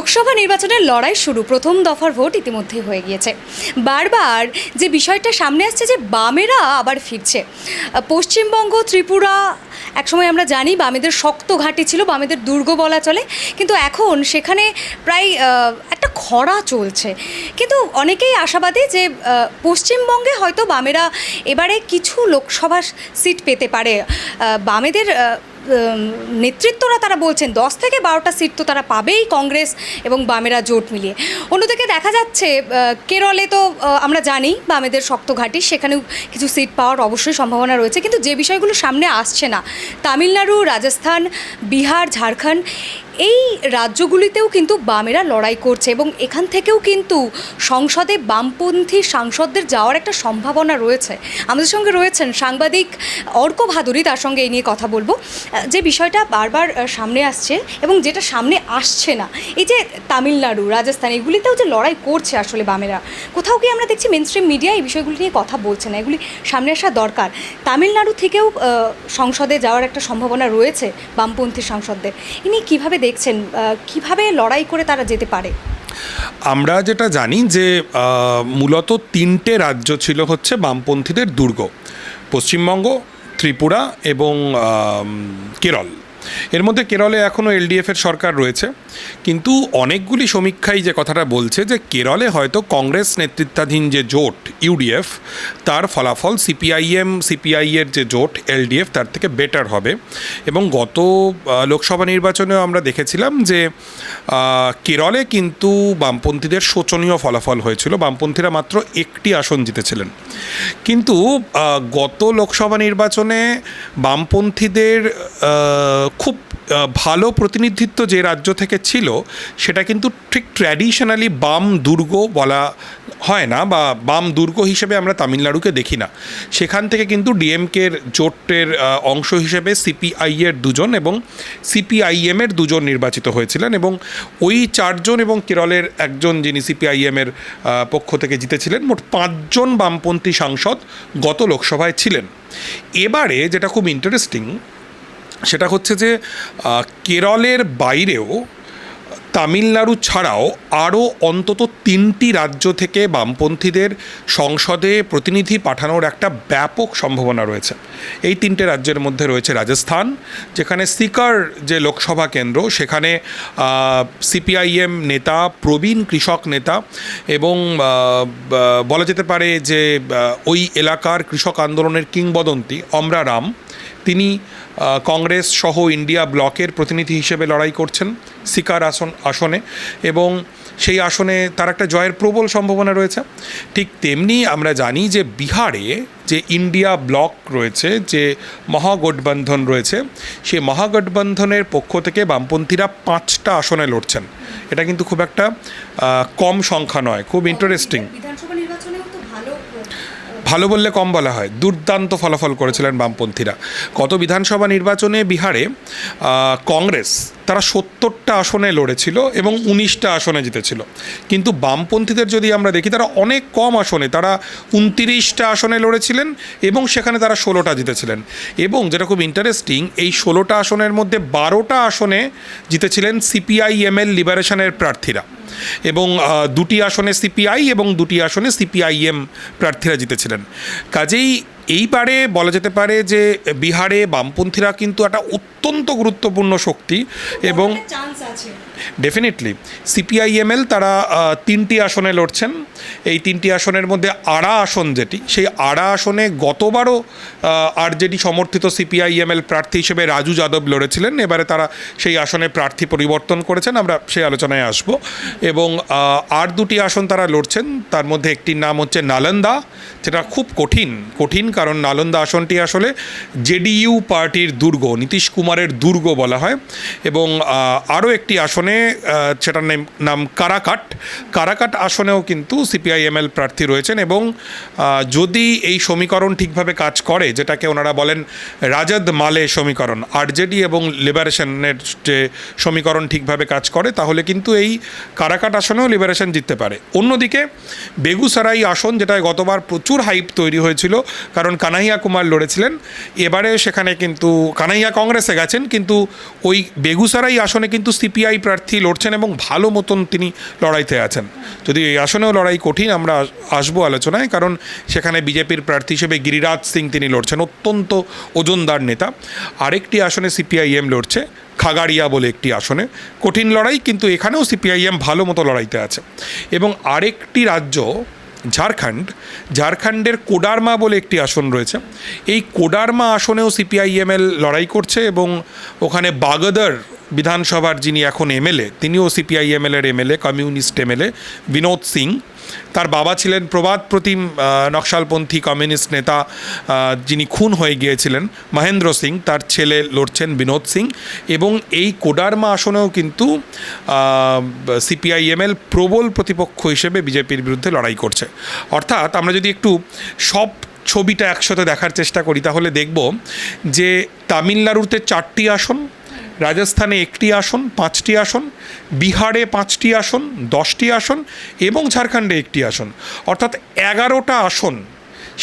লোকসভা নির্বাচনের লড়াই শুরু, প্রথম দফার ভোট ইতিমধ্যেই হয়ে গিয়েছে। বারবার যে বিষয়টা সামনে আসছে যে বামেরা আবার ফিরছে। পশ্চিমবঙ্গ, ত্রিপুরা একসময় আমরা জানি বামেদের শক্ত ঘাঁটি ছিল, বামেদের দুর্গ বলা চলে, কিন্তু এখন সেখানে প্রায় একটা খরা চলছে। কিন্তু অনেকেই আশাবাদী যে পশ্চিমবঙ্গে হয়তো বামেরা এবারে কিছু লোকসভা সিট পেতে পারে। বামেদের নেতৃত্বরা তারা বলছেন 10 থেকে 12টা সিট তো তারা পাবেই, কংগ্রেস এবং বামেরা জোট মিলিয়ে। অন্যদিকে দেখা যাচ্ছে কেরলে তো আমরা জানি বামেদের শক্ত ঘাঁটি, সেখানেও কিছু সিট পাওয়ার অবশ্যই সম্ভাবনা রয়েছে। কিন্তু যে বিষয়গুলো সামনে আসছে না, তামিলনাড়ু, রাজস্থান, বিহার, ঝাড়খণ্ড, এই রাজ্যগুলিতেও কিন্তু বামেরা লড়াই করছে এবং এখান থেকেও কিন্তু সংসদে বামপন্থী সাংসদদের যাওয়ার একটা সম্ভাবনা রয়েছে। আমাদের সঙ্গে রয়েছেন সাংবাদিক অর্ক ভাদুরী, তার সঙ্গে এই নিয়ে কথা বলবো। যে বিষয়টা বারবার সামনে আসছে এবং যেটা সামনে আসছে না, এই যে তামিলনাড়ু, রাজস্থান, এগুলিতেও যে লড়াই করছে আসলে বামেরা, কোথাও কি আমরা দেখছি মেইনস্ট্রিম মিডিয়া এই বিষয়গুলি নিয়ে কথা বলছে না। এগুলি সামনে আসা দরকার। তামিলনাড়ু থেকেও সংসদে যাওয়ার একটা সম্ভাবনা রয়েছে বামপন্থী সাংসদদের। ইনি কীভাবে দেখছেন, কিভাবে লড়াই করে তারা যেতে পারে? আমরা যেটা জানি যে মূলত 3টে রাজ্য ছিল হচ্ছে বামপন্থীদের দুর্গ: পশ্চিমবঙ্গ, ত্রিপুরা এবং কেরল। এর মধ্যে কেরলে এখনও এলডিএফের সরকার রয়েছে, কিন্তু অনেকগুলি সমীক্ষাই যে কথাটা বলছে যে কেরলে হয়তো কংগ্রেস নেতৃত্বাধীন যে জোট ইউডিএফ, তার ফলাফল সিপিআইয়ের যে জোট এলডিএফ তার থেকে বেটার হবে। এবং গত লোকসভা নির্বাচনেও আমরা দেখেছিলাম যে কেরলে কিন্তু বামপন্থীদের শোচনীয় ফলাফল হয়েছিল, বামপন্থীরা মাত্র 1টি আসন জিতেছিলেন। কিন্তু গত লোকসভা নির্বাচনে বামপন্থীদের খুব ভালো প্রতিনিধিত্ব যে রাজ্য থেকে ছিল সেটা কিন্তু ঠিক ট্র্যাডিশনালি বাম দুর্গ বলা হয় না, বা বাম দুর্গ হিসেবে আমরা তামিলনাড়ুকে দেখি না। সেখান থেকে কিন্তু ডিএমকের জোটের অংশ হিসেবে সিপিআইয়ের 2জন এবং সিপিআইএমের 2জন নির্বাচিত হয়েছিলেন, এবং ওই 4জন এবং কেরলের একজন যিনি সিপিআইএমের পক্ষ থেকে জিতেছিলেন। মোট 5জন বামপন্থী সাংসদ গত লোকসভায় ছিলেন। এবারে যেটা খুব ইন্টারেস্টিং সেটা হচ্ছে যে কেরলের বাইরেও তামিলনাড়ু ছাড়াও আরও অন্তত 3টি রাজ্য থেকে বামপন্থীদের সংসদে প্রতিনিধি পাঠানোর একটা ব্যাপক সম্ভাবনা রয়েছে। এই 3টে রাজ্যের মধ্যে রয়েছে রাজস্থান, যেখানে সিকার যে লোকসভা কেন্দ্র, সেখানে সিপিআইএম নেতা, প্রবীণ কৃষক নেতা এবং বলা যেতে পারে যে ওই এলাকার কৃষক আন্দোলনের কিংবদন্তি অমরা রাম, তিনি কংগ্রেস সহ ইন্ডিয়া ব্লকের প্রতিনিধি হিসেবে লড়াই করছেন সিকার আসনে, এবং সেই আসনে তার একটা জয়ের প্রবল সম্ভাবনা রয়েছে। ঠিক তেমনি আমরা জানি যে বিহারে যে ইন্ডিয়া ব্লক রয়েছে, যে মহাগঠবন্ধন রয়েছে, সেই মহাগঠবন্ধনের পক্ষ থেকে বামপন্থীরা 5টা আসনে লড়ছেন। এটা কিন্তু খুব একটা কম সংখ্যা নয়, খুব ইন্টারেস্টিং। ভালো বললে কম বলা হয়, দুর্দান্ত ফলাফল করেছিলেন বামপন্থীরা। গত বিধানসভা নির্বাচনে বিহারে কংগ্রেস তারা 70টা আসনে লড়েছিল এবং 19টা আসনে জিতেছিল, কিন্তু বামপন্থীদের যদি আমরা দেখি তারা অনেক কম আসনে, তারা 29টা আসনে লড়েছিলেন এবং সেখানে তারা 16টা জিতেছিলেন। এবং যেটা খুব ইন্টারেস্টিং, এই 16টা আসনের মধ্যে 12টা আসনে জিতেছিলেন সিপিআইএমএল লিবারেশনের প্রার্থীরা, এবং 2টি আসনে সিপিআই এবং 2টি আসনে সিপিআইএম প্রার্থীরা জিতেছিলেন। কাজেই এইবারে বলা যেতে পারে যে বিহারে বামপন্থীরা কিন্তু একটা অত্যন্ত গুরুত্বপূর্ণ শক্তি, এবং ডেফিনেটলি সিপিআইএমএল তারা 3টি আসনে লড়ছেন। এই 3টি আসনের মধ্যে আড়া আসন যেটি, সেই আড়া আসনে গতবারও আরজেডি সমর্থিত সিপিআইএমএল প্রার্থী হিসেবে রাজু যাদব লড়েছিলেন। এবারে তারা সেই আসনে প্রার্থী পরিবর্তন করেছেন, আমরা সেই আলোচনায় আসব। এবং আর 2টি আসন তারা লড়ছেন, তার মধ্যে একটির নাম হচ্ছে নালন্দা, যেটা খুব কঠিন, কারণ নালন্দা আসনটি আসলে জেডিইউ পার্টির দুর্গ, নীতিশ কুমারের দুর্গ বলা হয়। এবং আরও একটি আসনে, সেটার নাম কারাকাট আসনেও কিন্তু সিপিআইএমএল প্রার্থী রয়েছেন। এবং যদি এই সমীকরণ ঠিকভাবে কাজ করে, যেটাকে ওনারা বলেন রাজদ মালে সমীকরণ, আরজেডি এবং লিবারেশনের যে সমীকরণ ঠিকভাবে কাজ করে, তাহলে কিন্তু এই কারাকাট আসনেও লিবারেশন জিততে পারে। অন্যদিকে বেগুসরাই আসন, যেটায় গতবার প্রচুর হাইপ তৈরি হয়েছিল, কারণ কারণ কানাইয়া কুমার লড়েছিলেন। এবারে সেখানে কিন্তু কানাইয়া কংগ্রেসে গেছেন, কিন্তু ওই বেগুসরাই আসনে কিন্তু সিপিআই প্রার্থী লড়ছেন এবং ভালো মতন তিনি লড়াইতে আছেন। যদি এই আসনেও লড়াই কঠিন, আমরা আসবো আলোচনায়, কারণ সেখানে বিজেপির প্রার্থী হিসেবে গিরিরাজ সিং তিনি লড়ছেন, অত্যন্ত ওজনদার নেতা। আরেকটি আসনে সিপিআইএম লড়ছে, খাগাড়িয়া বলে একটি আসনে, কঠিন লড়াই, কিন্তু এখানেও সিপিআইএম ভালো মতো লড়াইতে আছে। এবং আরেকটি রাজ্য ঝাড়খণ্ডের কোডারমা বলে একটি আসন রয়েছে। এই কোডারমা আসনেও সিপিআইএমএল লড়াই করছে এবং ওখানে বাগদর বিধানসভার যিনি এখন এমএলএ, তিনিও সিপিআইএমএলের MLA, communist MLA Binod Singh. তার বাবা ছিলেন প্রবাদ প্রতিম নকশালপন্থী কমিউনিস্ট নেতা, যিনি খুন হয়ে গিয়েছিলেন, মহেন্দ্র সিং। তার ছেলে লড়ছেন বিনোদ সিং। এবং এই কোডারমা আসনেও কিন্তু সিপিআইএমএল প্রবল প্রতিপক্ষ হিসেবে বিজেপির বিরুদ্ধে লড়াই করছে। অর্থাৎ আমরা যদি একটু সব ছবিটা একসাথে দেখার চেষ্টা করি, তাহলে দেখব যে তামিলনাড়ুতে 4টি আসন, রাজস্থানে 1টি আসন, 5টি আসন, বিহারে 5টি আসন, 10টি আসন এবং ঝাড়খণ্ডে 1টি আসন, অর্থাৎ 11টা আসন।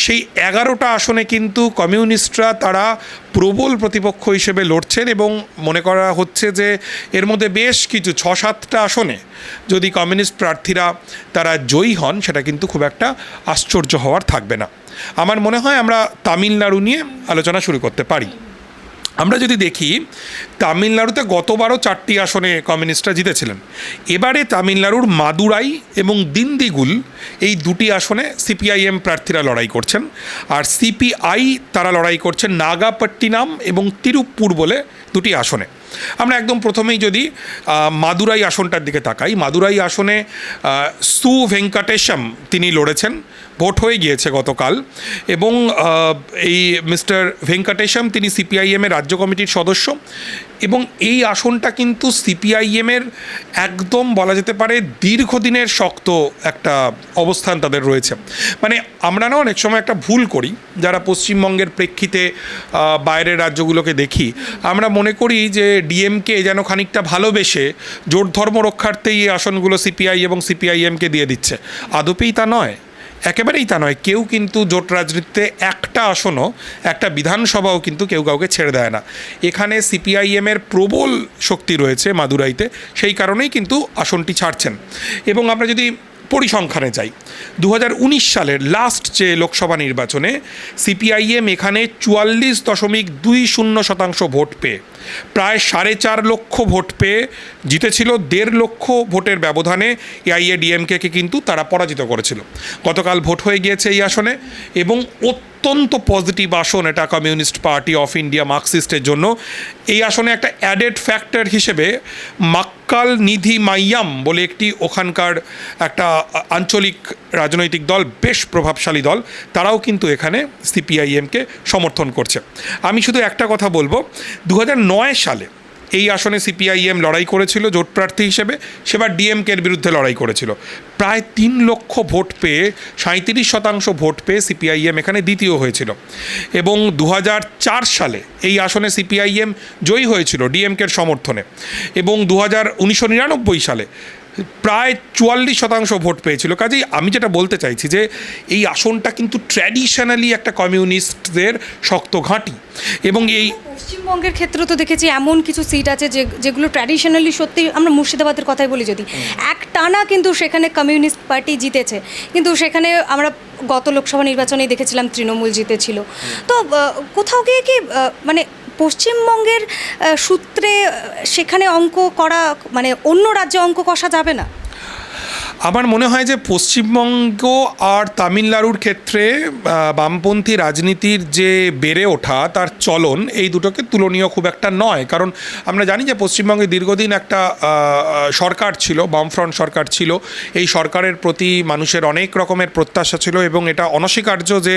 সেই 11টা আসনে কিন্তু কমিউনিস্টরা তারা প্রবল প্রতিপক্ষ হিসেবে লড়ছেন এবং মনে করা হচ্ছে যে এর মধ্যে বেশ কিছু 6-7টা আসনে যদি কমিউনিস্ট প্রার্থীরা তারা জয়ী হন, সেটা কিন্তু খুব একটা আশ্চর্য হওয়ার থাকবে না। আমার মনে হয় আমরা তামিলনাড়ু নিয়ে আলোচনা শুরু করতে পারি। আমরা যদি দেখি, তামিলনাড়ুতে গতবারও 4টি আসনে কমিউনিস্টরা জিতেছিলেন। এবারে তামিলনাড়ুর মাদুরাই এবং দিন্দিগুল এই 2টি আসনে সিপিআইএম প্রার্থীরা লড়াই করছেন, আর সিপিআই তারা লড়াই করছেন নাগাপট্টিনাম এবং তিরুপ্পুর বলে 2টি আসনে। আমরা একদম প্রথমেই যদি মাদুরাই আসনটার দিকে তাকাই, মাদুরাই আসনে সু ভেঙ্কটেশম তিনি লড়েছেন, ভোট হয়ে গিয়েছে গতকাল। এবং এই মিস্টার ভেঙ্কটেশম তিনি সিপিআইএমের রাজ্য কমিটির সদস্য এবং এই আসনটা কিন্তু সিপিআইএমের একদম বলা যেতে পারে দীর্ঘদিনের শক্ত একটা অবস্থান তাদের রয়েছে। মানে আমরা না অনেক সময় একটা ভুল করি, যারা পশ্চিমবঙ্গের প্রেক্ষিতে বাইরের রাজ্যগুলোকে দেখি, আমরা মনে করি যে ডিএমকে যেন খানিকটা ভালোবেসে জোট ধর্ম রক্ষার্থেই এই আসনগুলো সিপিআই এবং সিপিআইএমকে দিয়ে দিচ্ছে। আদপেই তা নয়, একেবারেই তা নয়। কেউ কিন্তু জোট রাজনীতিতে একটা আসনও, একটা বিধানসভাও কিন্তু কেউ কাউকে ছেড়ে দেয় না। এখানে সিপিআইএমের প্রবল শক্তি রয়েছে মাদুরাইতে, সেই কারণেই কিন্তু আসনটি ছাড়ছেন। এবং আমরা যদি পরিসংখ্যানে যাই, 2019 সালের লাস্ট যে লোকসভা নির্বাচনে সিপিআইএম এখানে 44.20% ভোট পেয়ে প্রায় 4.5 লক্ষ ভোট পেয়ে জিতেছিল। 1.5 লক্ষ ভোটের ব্যবধানে এআইএডিএমকে কিন্তু তারা পরাজিত করেছিল। গতকাল ভোট হয়ে গিয়েছে এই আসনে এবং অত্যন্ত পজিটিভ আসন এটা কমিউনিস্ট পার্টি অফ ইন্ডিয়া মার্কসিস্টের জন্য। এই আসনে একটা অ্যাডেড ফ্যাক্টর হিসেবে মাক্কাল নিধি মাইয়াম বলে একটি ওখানকার একটা আঞ্চলিক রাজনৈতিক দল, বেশ প্রভাবশালী দল, তারাও কিন্তু এখানে সিপিআইএমকে সমর্থন করছে। আমি শুধু একটা কথা বলবো, 2009 সালে এই আসনে সিপিআইএম লড়াই করেছিল জোট প্রার্থী হিসেবে, সেবার ডিএমকের বিরুদ্ধে লড়াই করেছিল। প্রায় 3 লক্ষ ভোট পেয়ে 37% ভোট পেয়ে সিপিআইএম এখানে দ্বিতীয় হয়েছিল। এবং 2004 সালে এই আসনে সিপিআইএম জয়ী হয়েছিল ডিএমকের সমর্থনে। এবং 1999 সালে প্রায় 44% ভোট পেয়েছিল। কাজেই আমি যেটা বলতে চাইছি যে এই আসনটা কিন্তু ট্র্যাডিশনালি একটা কমিউনিস্টদের শক্ত ঘাঁটি। এবং এই পশ্চিমবঙ্গের ক্ষেত্রে তো দেখেছি এমন কিছু সিট আছে যেগুলো ট্র্যাডিশনালি সত্যি, আমরা মুর্শিদাবাদের কথাই বলি, যদি একটানা কিন্তু সেখানে কমিউনিস্ট পার্টি জিতেছে, কিন্তু সেখানে আমরা গত লোকসভা নির্বাচনেই দেখেছিলাম তৃণমূল জিতেছিল। তো কোথাও গিয়ে কি মানে পশ্চিমবঙ্গের সূত্রে সেখানে অঙ্ক করা, মানে অন্য রাজ্যে অঙ্ক কষা যাবে না? আমার মনে হয় যে পশ্চিমবঙ্গ আর তামিলনাড়ুর ক্ষেত্রে বামপন্থী রাজনীতির যে বেড়ে ওঠা, তার চলন, এই দুটোকে তুলনীয় খুব একটা নয়। কারণ আমরা জানি যে পশ্চিমবঙ্গে দীর্ঘদিন একটা সরকার ছিল, বামফ্রন্ট সরকার ছিল। এই সরকারের প্রতি মানুষের অনেক রকমের প্রত্যাশা ছিল এবং এটা অনস্বীকার্য যে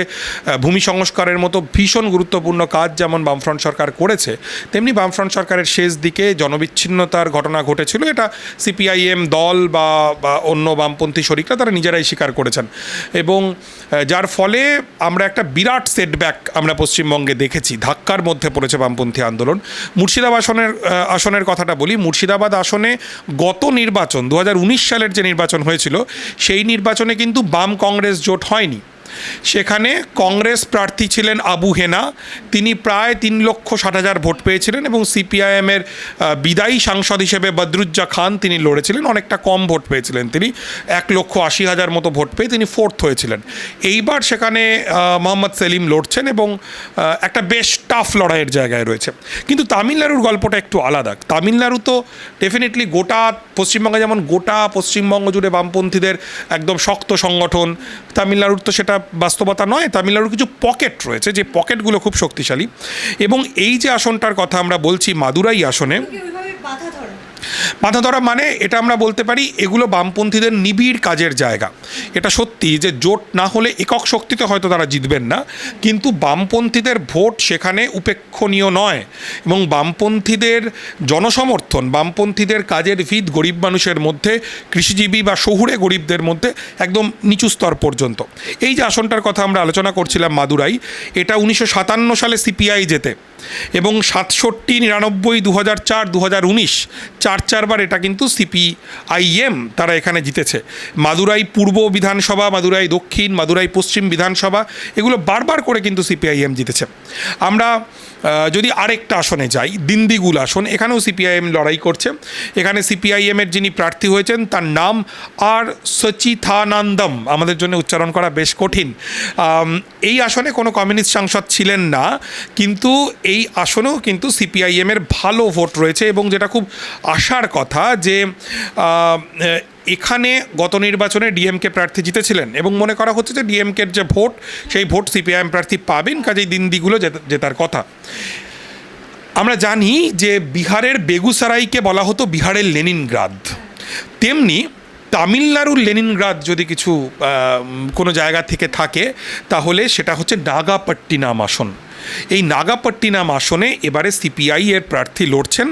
ভূমি সংস্কারের মতো ভীষণ গুরুত্বপূর্ণ কাজ যেমন বামফ্রন্ট সরকার করেছে, তেমনি বামফ্রন্ট সরকারের শেষ দিকে জনবিচ্ছিন্নতার ঘটনা ঘটেছিল। এটা সিপিআইএম দল বা অন্য বামপন্থী শরিকরা তারা নিজেরাই স্বীকার করেছেন। এবং যার ফলে আমরা একটা বিরাট সেটব্যাক আমরা পশ্চিমবঙ্গে দেখেছি, ধাক্কার মধ্যে পড়েছে বামপন্থী আন্দোলন। মুর্শিদাবাদ আসনের কথাটা বলি, মুর্শিদাবাদ আসনে গত নির্বাচন 2019 সালের যে নির্বাচন হয়েছিল, সেই নির্বাচনে কিন্তু বাম কংগ্রেস জোট হয়নি। সেখানে কংগ্রেস প্রার্থী ছিলেন আবু হেনা, তিনি প্রায় 3,60,000 ভোট পেয়েছিলেন এবং সিপিআইএমের বিদায়ী সাংসদ হিসেবে বদরুজ্জা খান তিনি লড়েছিলেন, অনেকটা কম ভোট পেয়েছিলেন, তিনি 1,80,000 মতো ভোট পেয়ে তিনি ফোর্থ হয়েছিলেন। এইবার সেখানে মোহাম্মদ সেলিম লড়ছেন এবং একটা বেশ টাফ লড়াইয়ের জায়গায় রয়েছে। কিন্তু তামিলনাড়ুর গল্পটা একটু আলাদা। তামিলনাড়ু তো ডেফিনেটলি গোটা পশ্চিমবঙ্গে যেমন গোটা পশ্চিমবঙ্গ জুড়ে বামপন্থীদের একদম শক্ত সংগঠন, তামিলনাড়ুর তো সেটা বাস্তবতা নয়। তামিলনাড়ুর কিছু পকেট রয়েছে, যে পকেটগুলো খুব শক্তিশালী। এবং এই যে আসনটার কথা আমরা বলছি, মাদুরাই আসনে মাথা ধরা মানে এটা আমরা বলতে পারি এগুলো বামপন্থীদের নিবিড় কাজের জায়গা। এটা সত্যি যে জোট না হলে একক শক্তিতে হয়তো তারা জিতবেন না, কিন্তু বামপন্থীদের ভোট সেখানে উপেক্ষণীয় নয় এবং বামপন্থীদের জনসমর্থন, বামপন্থীদের কাজের ভিত গরিব মানুষের মধ্যে, কৃষিজীবী বা শহুরে গরিবদের মধ্যে একদম নিচু স্তর পর্যন্ত। এই যে আসনটার কথা আমরা আলোচনা করছিলাম মাদুরাই, এটা 1957 সালে সিপিআই জেতে এবং 67, 99, 2004, 2019 চারবার এটা কিন্তু সিপিআইএম তারা এখানে জিতেছে। মাদুরাই পূর্ব বিধানসভা, মাদুরাই দক্ষিণ, মাদুরাই পশ্চিম বিধানসভা, এগুলো বারবার করে কিন্তু সিপিআইএম জিতেছে। আমরা যদি আরেকটা আসনে যাই, দিন্দিগুল আসন, এখানেও সিপিআইএম লড়াই করছে। এখানে সিপিআইএমের যিনি প্রার্থী হয়েছেন তার নাম আর সচিথানন্দম, আমাদের জন্য উচ্চারণ করা বেশ কঠিন। এই আসনে কোনো কমিউনিস্ট সাংসদ ছিলেন না, কিন্তু এই আসনেও কিন্তু সিপিআইএমের ভালো ভোট রয়েছে এবং যেটা খুব আশার কথা যে এখানে গত নির্বাচনে ডিএমকে প্রার্থী জিতেছিলেন এবং মনে করা হচ্ছে যে ডিএমকের যে ভোট, সেই ভোট সিপিআইএম প্রার্থী পাবেন, কাজেই দিনদিগুলো জেতার কথা। আমরা জানি যে বিহারের বেগুসারাইকে বলা হতো বিহারের লেনিনগ্রাদ, তেমনি তামিলনাড়ুর লেনিনগ্রাদ যদি কিছু কোনো জায়গা থেকে থাকে তাহলে সেটা হচ্ছে নাগাপট্টিনাম আসন। এই নাগাপট্টিনাম আসনে এবারে সিপিআই এর প্রার্থী লড়ছেন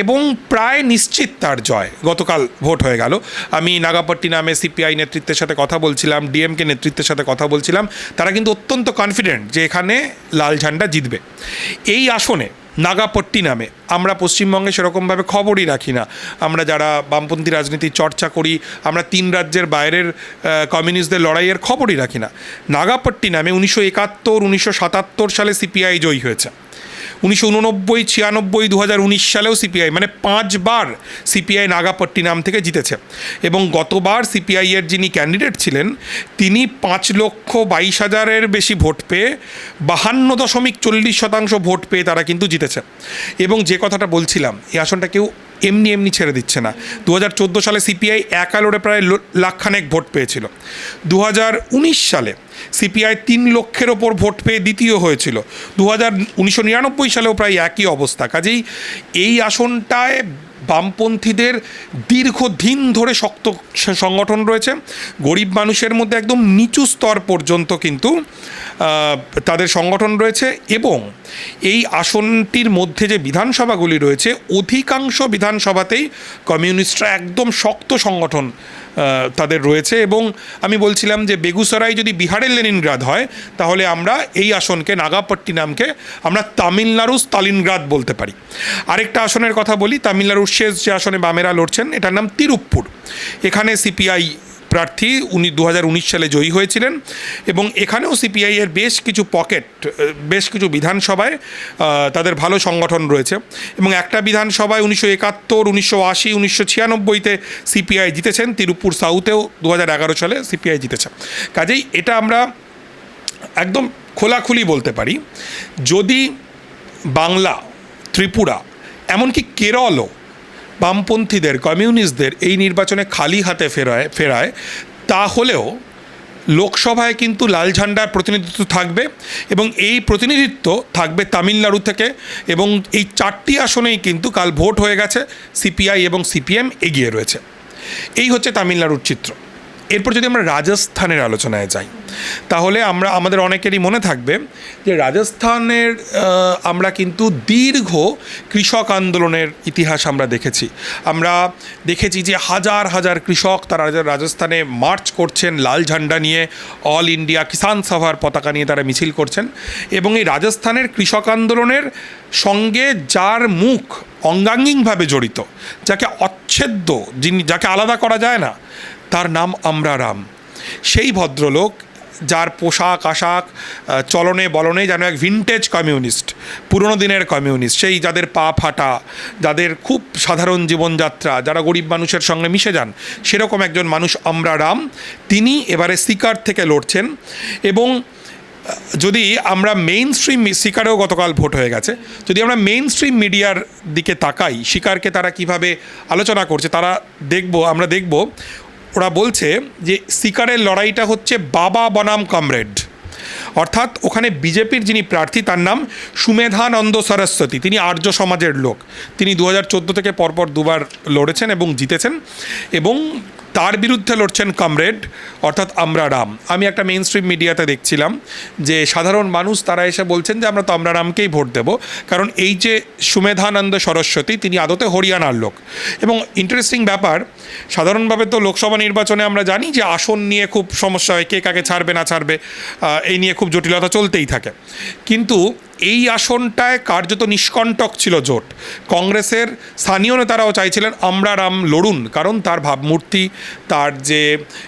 এবং প্রায় নিশ্চিত তার জয়। গতকাল ভোট হয়ে গেল। আমি নাগাপট্টিনামে সিপিআই নেতৃত্বের সাথে কথা বলছিলাম, ডিএমকে নেতৃত্বের সাথে কথা বলছিলাম, তারা কিন্তু অত্যন্ত কনফিডেন্ট যে এখানে লাল ঝান্ডা জিতবে। এই আসনে নাগাপট্টিনামে আমরা পশ্চিমবঙ্গে সেরকমভাবে খবরই রাখি না। আমরা যারা বামপন্থী রাজনীতির চর্চা করি, আমরা 3 রাজ্যের বাইরের কমিউনিস্টদের লড়াইয়ের খবরই রাখি না। নাগাপট্টিনামে 1971, 1977 সালে সিপিআই জয়ী হয়েছে। 1989, 96, 2019 সালেও সিপিআই, মানে 5 বার সিপিআই নাগাপট্টিনাম থেকে জিতেছে এবং গতবার সিপিআইয়ের যিনি ক্যান্ডিডেট ছিলেন তিনি 5,22,000-এর বেশি ভোট পেয়ে 52.40% ভোট পেয়ে তারা কিন্তু জিতেছে। এবং যে কথাটা বলছিলাম, এই আসনটা কেউ এমনি ছেড়ে দিচ্ছে না। 2014 সালে সিপিআই একা লড়ে প্রায় লাখখানেক ভোট পেয়েছিল। 2019 সালে সিপিআই 3 লক্ষের ওপর ভোট পেয়ে দ্বিতীয় হয়েছিল। 1999 সালেও প্রায় একই অবস্থা। কাজেই এই আসনটায় বামপন্থীদের দীর্ঘদিন ধরে শক্ত সংগঠন রয়েছে, গরিব মানুষের মধ্যে একদম নিচু স্তর পর্যন্ত কিন্তু তাদের সংগঠন রয়েছে এবং এই আসনটির মধ্যে যে বিধানসভাগুলি রয়েছে অধিকাংশ বিধানসভাতেই কমিউনিস্টরা একদম শক্ত সংগঠন তাদের রয়েছে। এবং আমি বলছিলাম যে বেগুসরাই যদি বিহারের লেনিনগ্রাদ হয় তাহলে আমরা এই আসনকে, নাগাপট্টিনামকে আমরা তামিলনাড়ুর স্তালিনগ্রাদ বলতে পারি। আরেকটা আসনের কথা বলি, তামিলনাড়ুর শেষ যে আসনে বামেরা লড়ছেন এটার নাম তিরুপ্পুর। এখানে সিপিআই প্রার্থী 2019 সালে জয়ী হয়েছিলেন এবং এখানেও সিপিআই এর বেশ কিছু পকেট, বেশ কিছু বিধানসভায় তাদের ভালো সংগঠন রয়েছে এবং একটা বিধানসভায় 1971, 1980, 1996-তে সিপিআই জিতেছেন। তিরুপুর সাউথেও 2011 সালে সিপিআই জিতেছে। কাজেই এটা আমরা একদম খোলাখুলি বলতে পারি, যদি বাংলা, ত্রিপুরা, এমনকি কেরলও বামপন্থীদের, কমিউনিস্টদের এই নির্বাচনে খালি হাতে ফেরায় তাহলেও লোকসভায় কিন্তু লাল ঝান্ডার প্রতিনিধিত্ব থাকবে এবং এই প্রতিনিধিত্ব থাকবে তামিলনাড়ু থেকে এবং এই 4টি আসনেই কিন্তু কাল ভোট হয়ে গেছে, সিপিআই এবং সিপিএম এগিয়ে রয়েছে। এই হচ্ছে তামিলনাড়ুর চিত্র। এরপর যদি আমরা রাজস্থানের আলোচনায় যাই তাহলে আমাদের অনেকেরই মনে থাকবে যে রাজস্থানের আমরা কিন্তু দীর্ঘ কৃষক আন্দোলনের ইতিহাস আমরা দেখেছি যে হাজার হাজার কৃষক তারা রাজস্থানে মার্চ করছেন লাল ঝান্ডা নিয়ে, অল ইন্ডিয়া কিষাণ সভার পতাকা নিয়ে তারা মিছিল করছেন এবং এই রাজস্থানের কৃষক আন্দোলনের সঙ্গে যার মুখ অঙ্গাঙ্গিকভাবে জড়িত, যাকে অচ্ছেদ্য, যাকে আলাদা করা যায় না, তার নাম আমরা রাম। সেই ভদ্রলোক যার পোশাক আশাক চলনে বলনে যেন এক ভিনটেজ কমিউনিস্ট, পুরনো দিনের কমিউনিস্ট, সেই যাদের পা ফাটা, যাদের খুব সাধারণ জীবনযাত্রা, যারা গরিব মানুষের সঙ্গে মিশে যান, সেরকম একজন মানুষ আমরা রাম। তিনি এবারে সিকার থেকে লড়ছেন। এবং যদি আমরা মেইন স্ট্রিম, সিকারেও গতকাল ভোট হয়ে গেছে, যদি আমরা মেইন স্ট্রিম মিডিয়ার দিকে তাকাই, সিকারকে তারা কিভাবে আলোচনা করছে আমরা দেখব ওরা বলছে যে সিকারের লড়াইটা হচ্ছে বাবা বনাম কমরেড। অর্থাৎ ওখানে বিজেপির যিনি প্রার্থী তার নাম সুমেধানন্দ সরস্বতী, তিনি আর্য সমাজের লোক। তিনি 2014 থেকে পরপর দুবার লড়েছেন এবং জিতেছেন, এবং তার বিরুদ্ধে লড়ছেন কমরেড অর্থাৎ আমরা রাম। আমি একটা মেইন স্ট্রিম মিডিয়াতে দেখছিলাম যে সাধারণ মানুষ তারা এসে বলছেন যে আমরা তো আমরা রামকেই ভোট দেব, কারণ এই যে সুমেধানন্দ সরস্বতী তিনি আদতে হরিয়ানার লোক। এবং ইন্টারেস্টিং ব্যাপার, সাধারণভাবে তো লোকসভা নির্বাচনে আমরা জানি যে আসন নিয়ে খুব সমস্যা হয়, কে কাকে ছাড়বে না ছাড়বে, এই নিয়ে খুব জটিলতা চলতেই থাকে। কিন্তু এই আসনটায় কার্যত নিষ্কণ্টক ছিল জোট। কংগ্রেসের স্থানীয় নেতারাও চাইছিলেন আমরা রাম লড়ুন, কারণ তার ভাবমূর্তি, তার যে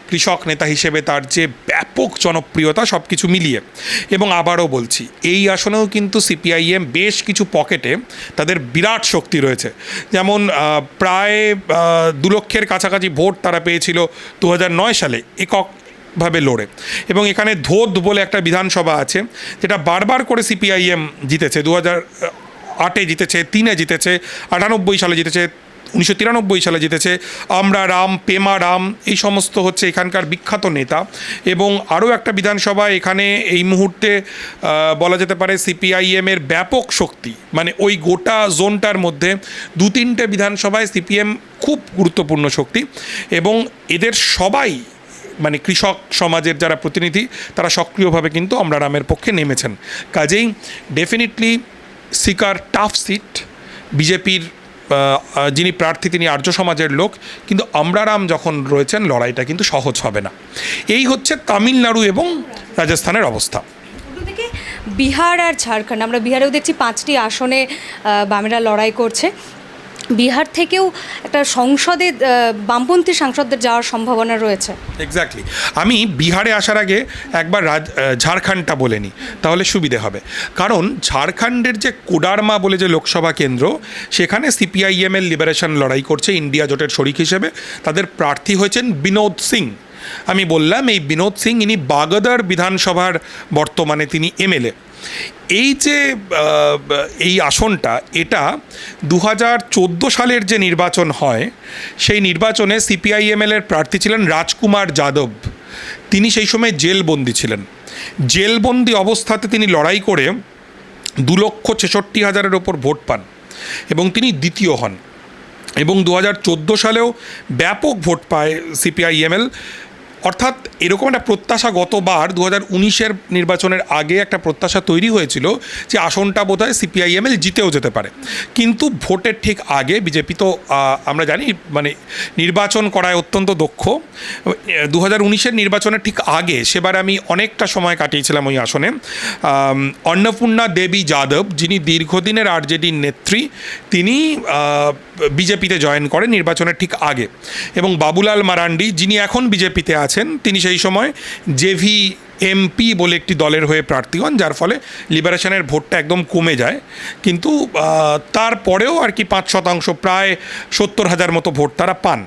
কৃষক নেতা হিসেবে তার যে ব্যাপক জনপ্রিয়তা, সব কিছু মিলিয়ে। এবং আবারও বলছি, এই আসনেও কিন্তু সিপিআইএম বেশ কিছু পকেটে তাদের বিরাট শক্তি রয়েছে। যেমন প্রায় 2 লক্ষের কাছাকাছি ভোট তারা পেয়েছিল 2009 সালে এককভাবে লড়ে। এবং এখানে ধোদ বলে একটা বিধানসভা আছে, যেটা বারবার করে সিপিআইএম জিতেছে। 2008-এ জিতেছে, 3-এ জিতেছে, 98 সালে জিতেছে, 1993 সালে জিতেছে। আমরা রাম, পেমা রাম, এই সমস্ত হচ্ছে এখানকার বিখ্যাত নেতা। এবং আরও একটা বিধানসভা এখানে এই মুহূর্তে বলা যেতে পারে সিপিআইএমের ব্যাপক শক্তি, মানে ওই গোটা জোনটার মধ্যে 2-3টে বিধানসভায় সিপিএম খুব গুরুত্বপূর্ণ শক্তি। এবং এদের সবাই মানে কৃষক সমাজের যারা প্রতিনিধি, তারা সক্রিয়ভাবে কিন্তু আমরা রামের পক্ষে নেমেছেন। কাজেই ডেফিনেটলি সিকার টাফ সিট। বিজেপির যিনি প্রার্থী তিনি আর্য সমাজের লোক, কিন্তু আমরা রাম যখন রয়েছেন লড়াইটা কিন্তু সহজ হবে না। এই হচ্ছে তামিলনাড়ু এবং রাজস্থানের অবস্থা। অন্যদিকে বিহার আর ঝাড়খণ্ড, আমরা বিহারেও দেখছি 5টি আসনে বামেরা লড়াই করছে। বিহার থেকেও একটা সংসদে বামপন্থী সাংসদদের যাওয়ার সম্ভাবনা রয়েছে। এক্স্যাক্টলি। আমি বিহারে আসার আগে একবার ঝাড়খণ্ডটা বলে নিই, তাহলে সুবিধে হবে। কারণ ঝাড়খণ্ডের যে কোডারমা বলে যে লোকসভা কেন্দ্র, সেখানে সিপিআইএমের লিবারেশন লড়াই করছে ইন্ডিয়া জোটের শরিক হিসেবে। তাদের প্রার্থী হয়েছেন বিনোদ সিং। আমি বললাম এই বিনোদ সিং, ইনি বাগদার বিধানসভার বর্তমানে তিনি এমএলএ। এই যে এই আসনটা, এটা 2014 সালের যে নির্বাচন হয়, সেই নির্বাচনে সিপিআইএমএলের প্রার্থী ছিলেন রাজকুমার যাদব। তিনি সেই সময় জেলবন্দি ছিলেন। জেলবন্দি অবস্থাতে তিনি লড়াই করে 2,66,000-এর ওপর ভোট পান এবং তিনি দ্বিতীয় হন। এবং 2014 সালেও ব্যাপক ভোট পায় সিপিআইএমএল। অর্থাৎ এরকম একটা প্রত্যাশা গতবার 2019-এর নির্বাচনের আগে একটা প্রত্যাশা তৈরি হয়েছিল যে আসনটা বোধহয় সিপিআইএমএল জিতেও যেতে পারে। কিন্তু ভোটের ঠিক আগে বিজেপি তো আমরা জানি মানে নির্বাচন করায় অত্যন্ত দক্ষ। 2019-এর নির্বাচনের ঠিক আগে সেবার আমি অনেকটা সময় কাটিয়েছিলাম ওই আসনে। অন্নপূর্ণা দেবী যাদব, যিনি দীর্ঘদিনের আরজেডির নেত্রী, তিনি বিজেপিতে জয়েন করেন নির্বাচনের ঠিক আগে। এবং বাবুলাল মারান্ডি, যিনি এখন বিজেপিতে আছেন, তিনি সেই সময় জেভিএমপি বলে একটি দলের হয়ে প্রার্থী হন, যার ফলে লিবারেশনের ভোটটা একদম কমে যায়। কিন্তু তারপরেও আর কি 5%, প্রায় 70,000 মতো ভোট তারা পান।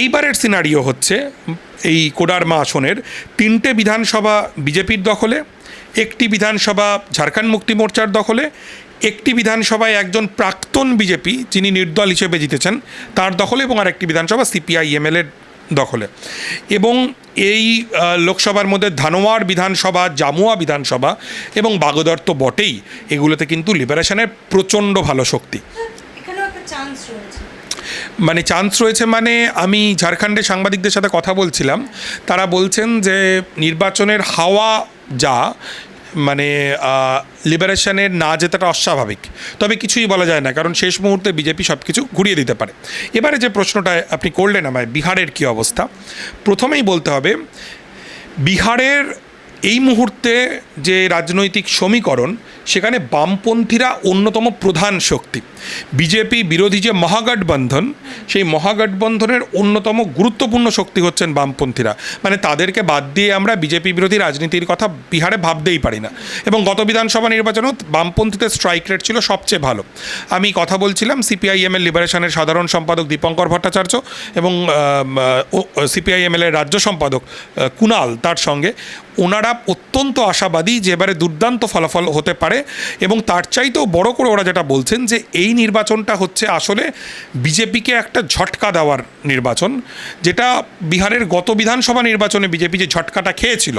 এইবারের সিনারিও হচ্ছে এই কোডারমা আসনের 3টে বিধানসভা বিজেপির দখলে, একটি বিধানসভা ঝাড়খণ্ড মুক্তি মোর্চার দখলে, একটি বিধানসভায় একজন প্রাক্তন বিজেপি যিনি নির্দল হিসেবে জিতেছেন তার দখলে, এবং আরেকটি বিধানসভা সিপিআইএমএলের দখলে। এবং এই লোকসভার মধ্যে ধানোয়ার বিধানসভা, জামুয়া বিধানসভা এবং বাগদার তো বটেই, এগুলোতে কিন্তু লিবারেশনের প্রচণ্ড ভালো শক্তি। মানে চান্স রয়েছে, মানে আমি ঝাড়খণ্ডের সাংবাদিকদের সাথে কথা বলছিলাম, তারা বলছেন যে নির্বাচনের হাওয়া যা, মানে লিবারেশনের না জেতাটা অস্বাভাবিক। তবে কিছুই বলা যায় না, কারণ শেষ মুহূর্তে বিজেপি সব কিছু ঘুরিয়ে দিতে পারে। এবারে যে প্রশ্নটা আপনি করলেন আমায়, বিহারের কী অবস্থা, প্রথমেই বলতে হবে বিহারের এই মুহূর্তে যে রাজনৈতিক সমীকরণ, সেখানে বামপন্থীরা অন্যতম প্রধান শক্তি। বিজেপি বিরোধী যে মহাগঠবন্ধন, সেই মহাগঠবন্ধনের অন্যতম গুরুত্বপূর্ণ শক্তি হচ্ছেন বামপন্থীরা। মানে তাদেরকে বাদ দিয়ে আমরা বিজেপি বিরোধী রাজনীতির কথা বিহারে ভাবতেই পারি না। এবং গত বিধানসভা নির্বাচনেও বামপন্থীদের স্ট্রাইক রেট ছিল সবচেয়ে ভালো। আমি কথা বলছিলাম সিপিআইএমএল লিবারেশনের সাধারণ সম্পাদক দীপঙ্কর ভট্টাচার্য এবং সিপিআইএমএলের রাজ্য সম্পাদক কুণাল তার সঙ্গে। ওনারা অত্যন্ত আশাবাদী যে এবারে দুর্দান্ত ফলাফল হতে পারে, এবং তার চাইতেও বড় করে ওরা যেটা বলছেন যে এই নির্বাচনটা হচ্ছে আসলে বিজেপিকে একটা ঝটকা দেওয়ার নির্বাচন, যেটা বিহারের গত বিধানসভা নির্বাচনে বিজেপি যে ঝটকাটা খেয়েছিল।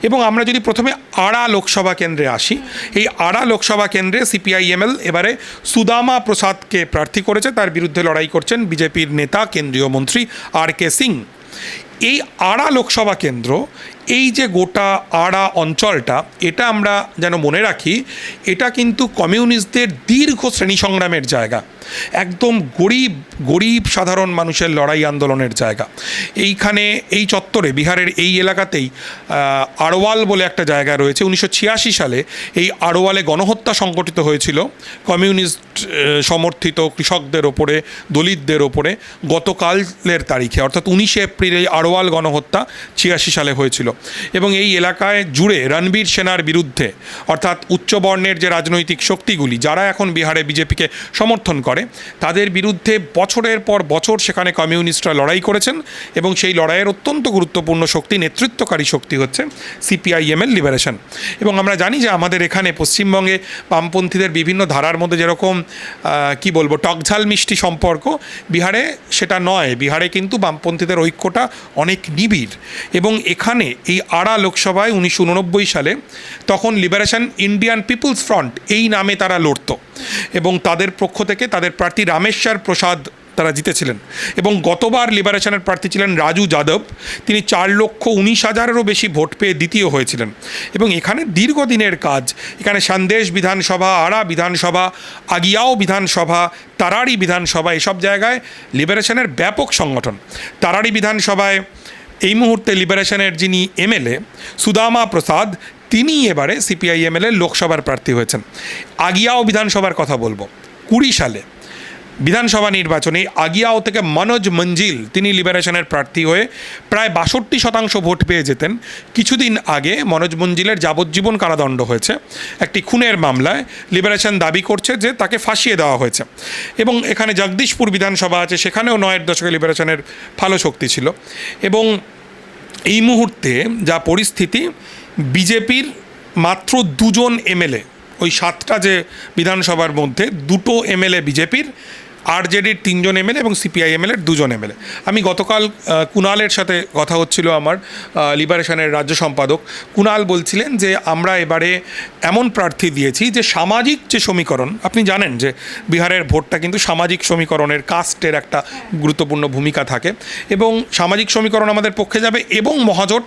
এবং আমরা যদি প্রথমে আড়া লোকসভা কেন্দ্রে আসি, এই আড়া লোকসভা কেন্দ্রে সিপিআইএমএল এবারে সুদামা প্রসাদকে প্রার্থী করেছে, তার বিরুদ্ধে লড়াই করছেন বিজেপির নেতা কেন্দ্রীয় মন্ত্রী আর.কে. সিং। এই আড়া লোকসভা কেন্দ্র, এই যে গোটা আড়া অঞ্চলটা, এটা আমরা যেন মনে রাখি, এটা কিন্তু কমিউনিস্টদের দীর্ঘ শ্রেণী সংগ্রামের জায়গা, একদম গরিব সাধারণ মানুষের লড়াই আন্দোলনের জায়গা। এইখানে এই চত্বরে বিহারের এই এলাকাতেই আড়ওয়াল বলে একটা জায়গা রয়েছে। 1986 সালে এই আড়ওয়ালে গণহত্যা সংঘটিত হয়েছিল কমিউনিস্ট সমর্থিত কৃষকদের ওপরে, দলিতদের ওপরে। গতকালের তারিখে অর্থাৎ 19 এপ্রিল এই আড়ওয়াল গণহত্যা 86 সালে হয়েছিল। এবং এই এলাকায় জুড়ে রণবীর সেনার বিরুদ্ধে, অর্থাৎ উচ্চবর্ণের যে রাজনৈতিক শক্তিগুলি যারা এখন বিহারে বিজেপিকে সমর্থন করে, তাদের বিরুদ্ধে বছরের পর বছর সেখানে কমিউনিস্টরা লড়াই করেছেন। এবং সেই লড়াইয়ের অত্যন্ত গুরুত্বপূর্ণ শক্তি, নেতৃত্বকারী শক্তি হচ্ছে সিপিআইএমএল লিবারেশন। এবং আমরা জানি যে আমাদের এখানে পশ্চিমবঙ্গে বামপন্থীদের বিভিন্ন ধারার মধ্যে যেরকম কি বলবো টকঝাল মিষ্টি সম্পর্ক, বিহারে সেটা নয়। বিহারে কিন্তু বামপন্থীদের ঐক্যটা অনেক নিবিড়। এবং এখানে এই আড়া লোকসভায় 1989 সালে তখন লিবারেশন ইন্ডিয়ান পিপলস ফ্রন্ট এই নামে তারা লড়ত, এবং তাদের পক্ষ থেকে তাদের প্রার্থী রামেশ্বর প্রসাদ তারা জিতেছিলেন। এবং গতবার লিবারেশনের প্রার্থী ছিলেন রাজু যাদব, তিনি 4,19,000-এরও বেশি ভোট পেয়ে দ্বিতীয় হয়েছিলেন। এবং এখানে দীর্ঘদিনের কাজ, এখানে সন্দেশ বিধানসভা, আড়া বিধানসভা, আগিয়াও বিধানসভা, তারাড়ি বিধানসভা, এসব জায়গায় লিবারেশনের ব্যাপক সংগঠন। তারাড়ি বিধানসভায় এই মুহূর্তে লিবারেশনের যিনি এমএলএ সুদামা প্রসাদ, তিনি এবারে সিপিআইএমএলের লোকসভার প্রার্থী হয়েছেন। আগিয়াও বিধানসভার কথা বলবো। 20 সালে বিধানসভা নির্বাচনে আগিয়াও থেকে মনোজ মঞ্জিল, তিনি লিবারেশনের প্রার্থী হয়ে প্রায় 62% ভোট পেয়ে যেতেন। কিছুদিন আগে মনোজ মঞ্জিলের যাবজ্জীবন কারাদণ্ড হয়েছে একটি খুনের মামলায়। লিবারেশন দাবি করছে যে তাকে ফাঁসিয়ে দেওয়া হয়েছে। এবং এখানে জগদীশপুর বিধানসভা আছে, সেখানেও 9-এর দশকে লিবারেশনের ভালো শক্তি ছিল। এবং এই মুহূর্তে যা পরিস্থিতি, বিজেপির মাত্র 2 জন এমএলএ, ওই 7টা যে বিধানসভার মধ্যে 2টো এমএলএ বিজেপির, আরজেডির 3 জন এমএলএ এবং সিপিআইএমএলের 2 জন এমএলএ। আমি গতকাল কুণালের সাথে কথা হচ্ছিল, আমার লিবারেশনের রাজ্য সম্পাদক কুণাল বলছিলেন যে আমরা এবারে এমন প্রার্থী দিয়েছি যে সামাজিক যে সমীকরণ, আপনি জানেন যে বিহারের ভোটটা কিন্তু সামাজিক সমীকরণের, কাস্টের একটা গুরুত্বপূর্ণ ভূমিকা থাকে, এবং সামাজিক সমীকরণ আমাদের পক্ষে যাবে। এবং মহাজোট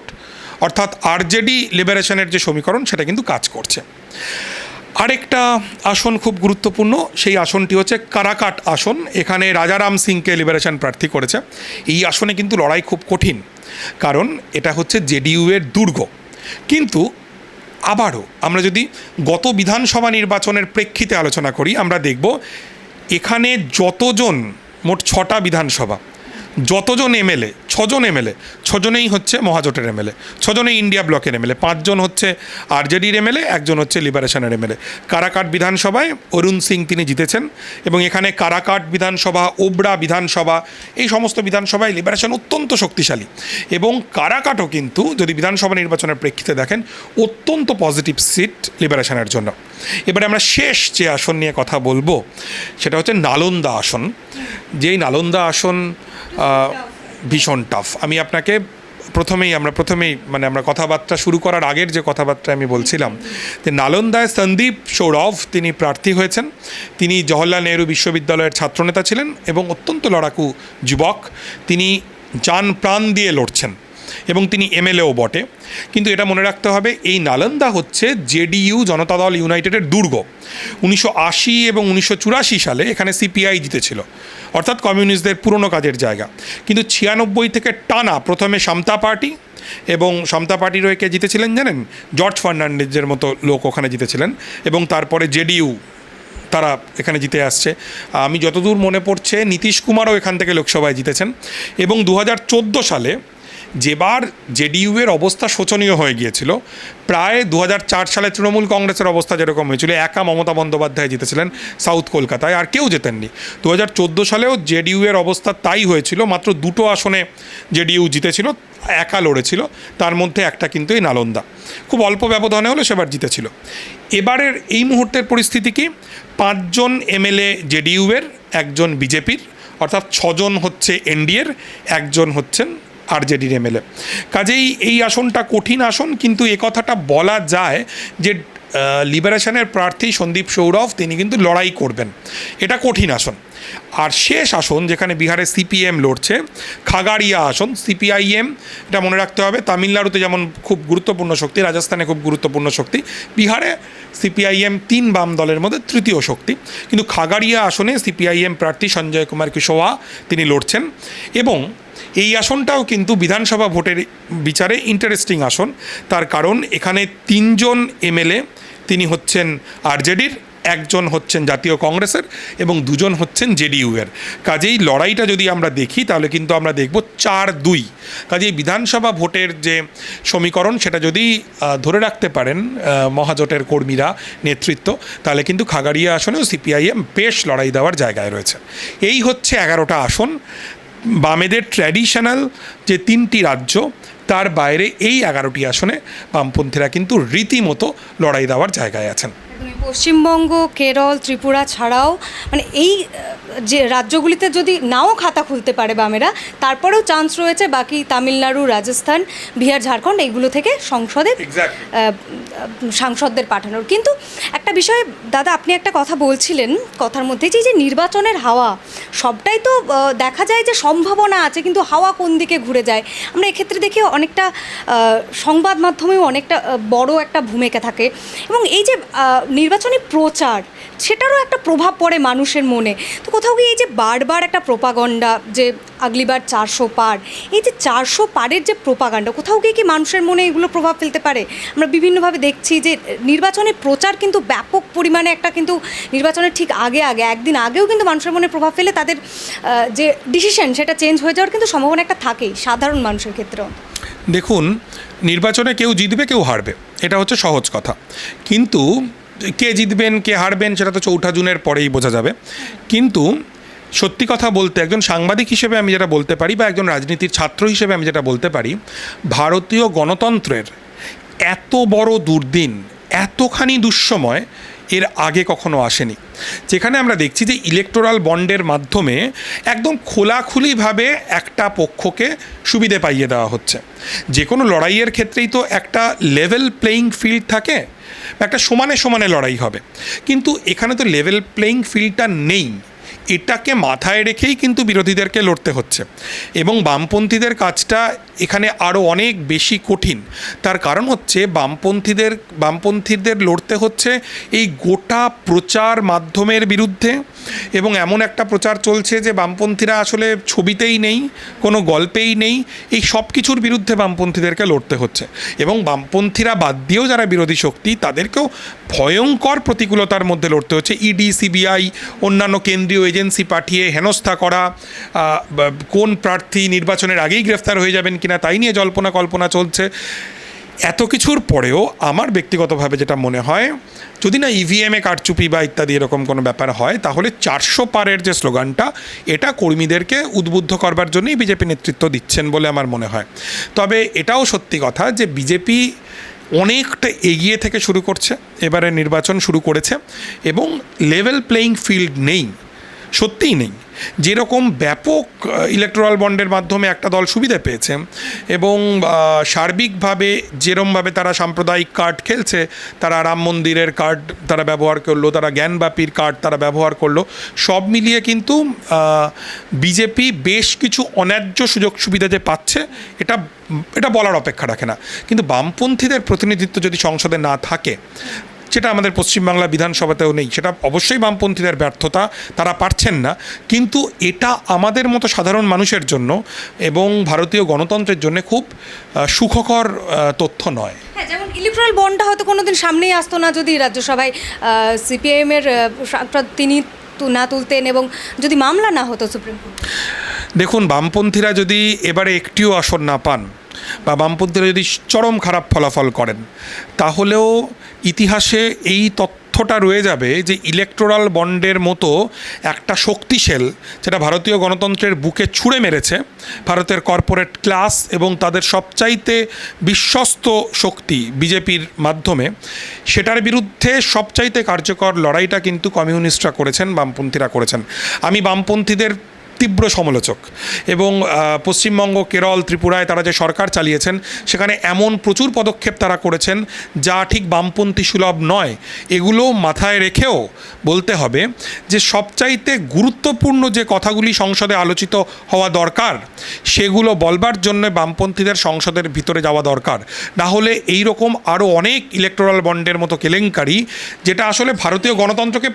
অর্থাৎ আরজেডি লিবারেশনের যে সমীকরণ, সেটা কিন্তু কাজ করছে। আরেকটা আসন খুব গুরুত্বপূর্ণ, সেই আসনটি হচ্ছে কারাকাট আসন। এখানে রাজারাম সিংকে লিবারেশন প্রার্থী করেছে। এই আসনে কিন্তু লড়াই খুব কঠিন, কারণ এটা হচ্ছে জেডিইউ এর দুর্গ। কিন্তু আবারও আমরা যদি গত বিধানসভা নির্বাচনের প্রেক্ষিতে আলোচনা করি, আমরা দেখব এখানে যতজন, মোট 6টা বিধানসভা, যতজন এমএলএ, 6 জন এমএলএ, 6 জনেই হচ্ছে মহাজোটের এমএলএ, 6 জনেই ইন্ডিয়া ব্লকের এমএলএ, 5 জন হচ্ছে আরজেডির এমএলএ, 1 জন হচ্ছে লিবারেশনের এমএলএ। কারাকাট বিধানসভায় অরুণ সিং তিনি জিতেছেন। এবং এখানে কারাকাট বিধানসভা, ওবরা বিধানসভা, এই সমস্ত বিধানসভায় লিবারেশন অত্যন্ত শক্তিশালী। এবং কারাকাটও কিন্তু যদি বিধানসভা নির্বাচনের প্রেক্ষিতে দেখেন, অত্যন্ত পজিটিভ সিট লিবারেশনের জন্য। এবারে আমরা শেষ যে আসন নিয়ে কথা বলবো, সেটা হচ্ছে নালন্দা আসন। যেই নালন্দা আসন ভীষণ টাফ। আমি আপনাকে প্রথমেই আমরা কথাবার্তা শুরু করার আগের যে কথাবার্তা আমি বলছিলাম, যে নালন্দায় সন্দীপ সৌরভ তিনি প্রার্থী হয়েছেন। তিনি জওহরলাল নেহরু বিশ্ববিদ্যালয়ের ছাত্রনেতা ছিলেন এবং অত্যন্ত লড়াকু যুবক। তিনি জান প্রাণ দিয়ে লড়ছেন এবং তিনি এমএলএও বটে। কিন্তু এটা মনে রাখতে হবে, এই নালন্দা হচ্ছে জেডিইউ জনতা দল ইউনাইটেডের দুর্গ। 1980 এবং 1984 সালে এখানে সিপিআই জিতেছিল, অর্থাৎ কমিউনিস্টদের পুরনো কাজের জায়গা। কিন্তু 96 থেকে টানা প্রথমে সমতা পার্টি, এবং সমতা পার্টির হয়ে কে জিতেছিলেন জানেন? জর্জ ফার্নান্ডেজের মতো লোক ওখানে জিতেছিলেন, এবং তারপরে জেডিইউ তারা এখানে জিতে আসছে। আমি যতদূর মনে পড়ছে নীতিশ কুমারও এখান থেকে লোকসভায় জিতেছেন। এবং 2014 সালে যেবার জেডিইউ এর অবস্থা শোচনীয় হয়ে গিয়েছিল, প্রায় 2004 সালে তৃণমূল কংগ্রেসের অবস্থা যেরকম হয়েছিল, একা মমতা বন্দ্যোপাধ্যায় জিতেছিলেন সাউথ কলকাতায়, আর কেউ জেতেননি। 2014 সালেও জেডিইউ এর অবস্থা তাই হয়েছিল, মাত্র 2টো আসনে জেডিইউ জিতেছিল, একা লড়েছিল, তার মধ্যে একটা কিন্তু এই নালন্দা, খুব অল্প ব্যবধানে হলে সেবার জিতেছিল। এবারের এই মুহূর্তের পরিস্থিতি কি? 5 জন এমএলএ জেডিইউ এর, 1 জন বিজেপির, অর্থাৎ 6 জন হচ্ছে এনডিএর, 1 জন হচ্ছেন আরজেডির এমএলএ। কাজেই এই আসনটা কঠিন আসন, কিন্তু এ কথাটা বলা যায় যে লিবারেশনের প্রার্থী সন্দীপ সৌরভ তিনি কিন্তু লড়াই করবেন, এটা কঠিন আসন। আর শেষ আসন যেখানে বিহারে সিপিএম লড়ছে, খাগাড়িয়া আসন, সিপিআইএম, এটা মনে রাখতে হবে, তামিলনাড়ুতে যেমন খুব গুরুত্বপূর্ণ শক্তি, রাজস্থানে খুব গুরুত্বপূর্ণ শক্তি, বিহারে সিপিআইএম 3 বাম দলের মধ্যে তৃতীয় শক্তি। কিন্তু খাগাড়িয়া আসনে সিপিআইএম প্রার্থী সঞ্জয় কুমার কুশওয়াহা তিনি লড়ছেন, এবং এই আসনটাও কিন্তু বিধানসভা ভোটের বিচারে ইন্টারেস্টিং আসন। তার কারণ এখানে 3 জন এমএলএ তিনি হচ্ছেন আরজেডির, 1 জন হচ্ছেন জাতীয় কংগ্রেসের, এবং 2 জন হচ্ছেন জেডিইউ এর। কাজেই লড়াইটা যদি আমরা দেখি তাহলে কিন্তু আমরা দেখব 4-2। কাজেই বিধানসভা ভোটের যে সমীকরণ সেটা যদি ধরে রাখতে পারেন মহাজোটের কর্মীরা, নেতৃত্ব, তাহলে কিন্তু খাগাড়িয়া আসনেও সিপিআইএম বেশ লড়াই দেওয়ার জায়গায় রয়েছে। এই হচ্ছে 11টা আসন। বামেদের ট্র্যাডিশনাল যে 3টি রাজ্য, তার বাইরে এই 11টি আসনে বামপন্থীরা কিন্তু রীতিমতো লড়াই দেওয়ার জায়গায় আছেন। পশ্চিমবঙ্গ, কেরল, ত্রিপুরা ছাড়াও মানে এই যে রাজ্যগুলিতে যদি নাও খাতা খুলতে পারে বামেরা, তারপরেও চান্স রয়েছে বাকি তামিলনাড়ু, রাজস্থান, বিহার, ঝাড়খণ্ড এইগুলো থেকে সংসদে সাংসদদের পাঠানোর। কিন্তু একটা বিষয় দাদা, আপনি একটা কথা বলছিলেন কথার মধ্যে, যে নির্বাচনের হাওয়া সবটাই তো দেখা যায় যে সম্ভাবনা আছে, কিন্তু হাওয়া কোন দিকে ঘুরে যায় আমরা এক্ষেত্রে দেখি অনেকটা সংবাদ মাধ্যমেও অনেকটা বড় একটা ভূমিকা থাকে। এবং এই যে নির্বাচনী প্রচার, সেটারও একটা প্রভাব পড়ে মানুষের মনে। তো কোথাও গিয়ে এই যে বারবার একটা প্রোপাগান্ডা, যে আগলিবার 400 পার, এই যে 400 পারের যে প্রোপাগান্ডা, কোথাও গিয়ে কি মানুষের মনে এগুলো প্রভাব ফেলতে পারে? আমরা বিভিন্নভাবে দেখছি যে নির্বাচনের প্রচার কিন্তু ব্যাপক পরিমাণে একটা, কিন্তু নির্বাচনের ঠিক আগে একদিন আগেও কিন্তু মানুষের মনে প্রভাব ফেলে, তাদের যে ডিসিশন সেটা চেঞ্জ হয়ে যাওয়ার কিন্তু সম্ভাবনা একটা থাকেই সাধারণ মানুষের ক্ষেত্রেও। দেখুন, নির্বাচনে কেউ জিতবে কেউ হারবে, এটা হচ্ছে সহজ কথা। কিন্তু কে জিতবেন কে হারবেন সেটা তো 4 জুনের পরেই বোঝা যাবে। কিন্তু সত্যি কথা বলতে, একজন সাংবাদিক হিসেবে আমি যেটা বলতে পারি, বা একজন রাজনীতির ছাত্র হিসেবে আমি যেটা বলতে পারি, ভারতীয় গণতন্ত্রের এত বড় দুর্দিন, এতখানি দুঃসময় এর আগে কখনো আসেনি, যেখানে আমরা দেখছি যে ইলেকটোরাল বন্ডের মাধ্যমে একদম খোলাখুলিভাবে একটা পক্ষকে সুবিধে পাইয়ে দেওয়া হচ্ছে। যে কোনো লড়াইয়ের ক্ষেত্রেই তো একটা লেভেল প্লেয়িং ফিল্ড থাকে, একটা সমানে সমানে লড়াই হবে, কিন্তু এখানে তো লেভেল প্লেয়িং ফিল্ডটা নেই। এটাকে মাথায় রেখেই কিন্তু বিরোধীদেরকে লড়তে হচ্ছে, এবং বামপন্থীদের কাজটা এখানে আরও অনেক বেশি কঠিন। তার কারণ হচ্ছে বামপন্থীদের লড়তে হচ্ছে এই গোটা প্রচার মাধ্যমের বিরুদ্ধে, এবং এমন একটা প্রচার চলছে যে বামপন্থীরা আসলে ছবিতেই নেই, কোনো গল্পেই নেই, এই সব কিছুর বিরুদ্ধে বামপন্থীদেরকে লড়তে হচ্ছে। এবং বামপন্থীরা বাদ দিয়েও যারা বিরোধী শক্তি, তাদেরকেও ভয়ঙ্কর প্রতিকূলতার মধ্যে লড়তে হচ্ছে। ইডি, সিবিআই, অন্যান্য কেন্দ্রীয় এজেন্সি পাঠিয়ে হেনস্থা করা, কোন প্রার্থী নির্বাচনের আগেই গ্রেফতার হয়ে যাবেন কিনা তাই নিয়ে জল্পনা কল্পনা চলছে। এত কিছুর পরেও আমার ব্যক্তিগতভাবে যেটা মনে হয়, যদি না ইভিএমে কারচুপি বা ইত্যাদি এরকম কোনো ব্যাপার হয়, তাহলে 400 পারের যে স্লোগানটা, এটা কর্মীদেরকে উদ্বুদ্ধ করবার জন্যই বিজেপি নেতৃত্ব দিচ্ছেন বলে আমার মনে হয়। তবে এটাও সত্যি কথা যে বিজেপি অনেকটা এগিয়ে থেকে শুরু করছে, এবারে নির্বাচন শুরু করেছে, এবং লেভেল প্লেয়িং ফিল্ড নেই, সত্যিই নেই। যেরকম ব্যাপক ইলেকটোরাল বন্ডের মাধ্যমে একটা দল সুবিধা পেয়েছে, এবং সার্বিকভাবে যেরমভাবে তারা সাম্প্রদায়িক কার্ড খেলছে, তারা রাম মন্দিরের কার্ড তারা ব্যবহার করলো, তারা জ্ঞানব্যাপীর কার্ড তারা ব্যবহার করলো, সব মিলিয়ে কিন্তু বিজেপি বেশ কিছু অন্যায্য সুযোগ সুবিধা যে পাচ্ছে, এটা বলার অপেক্ষা রাখে না। কিন্তু বামপন্থীদের প্রতিনিধিত্ব যদি সংসদে না থাকে, যেটা আমাদের পশ্চিমবাংলা বিধানসভাতেও নেই। সেটা অবশ্যই বামপন্থীদের ব্যর্থতা, তারা পারছেন না, কিন্তু এটা আমাদের মতো সাধারণ মানুষের জন্য এবং ভারতীয় গণতন্ত্রের জন্য খুব সুখকর তথ্য নয়। হ্যাঁ, যেমন ইলেকট্রাল বন্ডটা হয়তো কোনোদিন সামনেই আসতো না যদি রাজ্যসভায় সিপিআইএমের তিনি না তুলতেন এবং যদি মামলা না হতো সুপ্রিম কোর্ট। দেখুন, বামপন্থীরা যদি এবারে একটিও আসন না পান বা বামপন্থীরা যদি চরম খারাপ ফলাফল করেন, তাহলেও ইতিহাসে এই তথ্যটা রয়ে যাবে যে ইলেকটোরাল বন্ডের মতো একটা শক্তিশাল, যেটা ভারতীয় গণতন্ত্রের বুকে ছুঁড়ে মেরেছে ভারতের কর্পোরেট ক্লাস এবং তাদের সবচাইতে বিশ্বস্ত শক্তি বিজেপির মাধ্যমে, সেটার বিরুদ্ধে সবচাইতে কার্যকর লড়াইটা কিন্তু কমিউনিস্টরা করেছেন, বামপন্থীরা করেছেন। আমি বামপন্থীদের তীব্র সমালোচক এবং পশ্চিমবঙ্গ, কেরল, ত্রিপুরায় তারা যে সরকার চালিয়েছেন সেখানে এমন প্রচুর পদক্ষেপ তারা করেছেন যা ঠিক বামপন্থী সুলভ নয়। এগুলো মাথায় রেখেও বলতে হবে যে সবচাইতে গুরুত্বপূর্ণ যে কথাগুলি সংসদে আলোচিত হওয়া দরকার সেগুলো বলবার জন্য বামপন্থীদের সংসদের ভিতরে যাওয়া দরকার। না হলে এই রকম আরও অনেক ইলেকটোরাল বন্ডের মতো কেলেঙ্কারি, যেটা আসলে ভারতীয় গণতন্ত্রকে,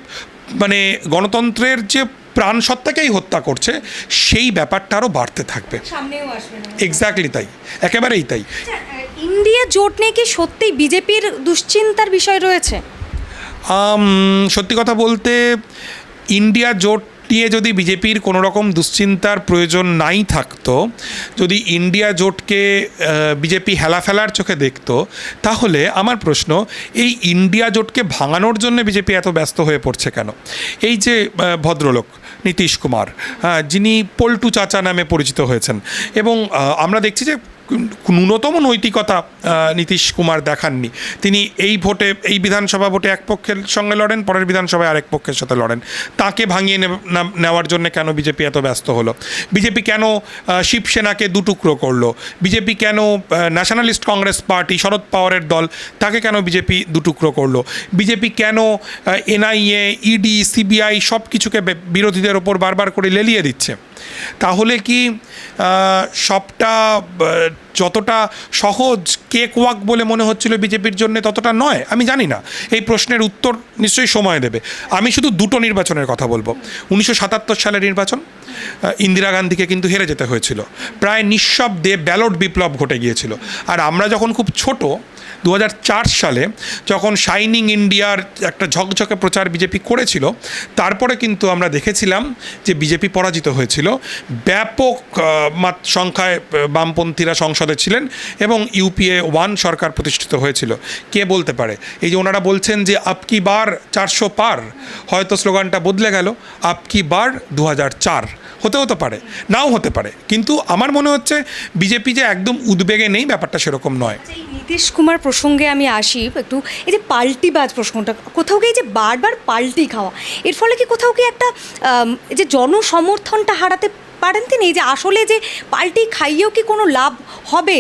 মানে গণতন্ত্রের যে প্রাণসত্তাকেই হত্যা করছে, সেই ব্যাপারটা আরও বাড়তে থাকবে। সামনেও আসবে না। এক্স্যাক্টলি তাই, একেবারেই তাই। ইন্ডিয়া জোট নিয়ে কি সত্যিই বিজেপির দুশ্চিন্তার বিষয় রয়েছে? সত্যি কথা বলতে, ইন্ডিয়া জোট নিয়ে যদি বিজেপির কোনো রকম দুশ্চিন্তার প্রয়োজন নাই থাকতো, যদি ইন্ডিয়া জোটকে বিজেপি হেলাফেলার চোখে দেখতো, তাহলে আমার প্রশ্ন, এই ইন্ডিয়া জোটকে ভাঙানোর জন্য বিজেপি এত ব্যস্ত হয়ে পড়ছে কেন? এই যে ভদ্রলোক নীতিশ কুমার, যিনি পল্টু চাচা নামে পরিচিত হয়েছেন, এবং আমরা দেখছি যে ন্যূনতম নৈতিকতা নীতিশ কুমার দেখাননি। তিনি এই ভোটে, এই বিধানসভা ভোটে এক পক্ষের সঙ্গে লড়েন, পরের বিধানসভায় আরেক পক্ষের সাথে লড়েন। তাকে ভাঙিয়ে নেওয়ার জন্য কেন বিজেপি এত ব্যস্ত হলো? বিজেপি কেন শিবসেনাকে দুটুকরো করলো? বিজেপি কেন ন্যাশনালিস্ট কংগ্রেস পার্টি, শরদ পাওয়ারের দল, তাকে কেন বিজেপি দুটুকরো করলো? বিজেপি কেন এনআইএ, ইডি, সিবিআই সব কিছুকে বিরোধীদের ওপর বারবার করে লেলিয়ে দিচ্ছে? তাহলে কি সবটা যতটা সহজ কেক ওয়াক বলে মনে হচ্ছিল বিজেপির জন্য ততটা নয়? আমি জানি না, এই প্রশ্নের উত্তর নিশ্চয়ই সময় দেবে। আমি শুধু দুটো নির্বাচনের কথা বলবো। 1977 সালের নির্বাচন, ইন্দিরা গান্ধীকে কিন্তু হেরে যেতে হয়েছিল, প্রায় নিঃশব্দে ব্যালট বিপ্লব ঘটে গিয়েছিল। আর আমরা যখন খুব ছোট, 2004 সালে যখন শাইনিং ইন্ডিয়ার একটা ঝকঝকে প্রচার বিজেপি করেছিল, তারপরে কিন্তু আমরা দেখেছিলাম যে বিজেপি পরাজিত হয়েছিল। ব্যাপক সংখ্যায় বামপন্থীরা সংসদে ছিলেন এবং ইউপিএ 1 সরকার প্রতিষ্ঠিত হয়েছিল। কে বলতে পারে, এই যে ওনারা বলছেন যে আপকি বার 400 পার, হয়তো স্লোগানটা বদলে গেল, আপকি বার 2004 হতেও তো পারে, নাও হতে পারে, কিন্তু আমার মনে হচ্ছে বিজেপি যে একদম উদ্বেগে নেই, ব্যাপারটা সেরকম নয়। নীতিশ কুমার প্রসঙ্গে আমি আসি একটু। এই যে পাল্টিবাজ প্রশ্নটা, কোথাও কি এই যে বারবার পাল্টি খাওয়া, এর ফলে কি কোথাও কি একটা যে জনসমর্থনটা হারাতে পারেন তিনি? এই যে আসলে যে পাল্টি খাইয়েও কি কোনো লাভ হবে?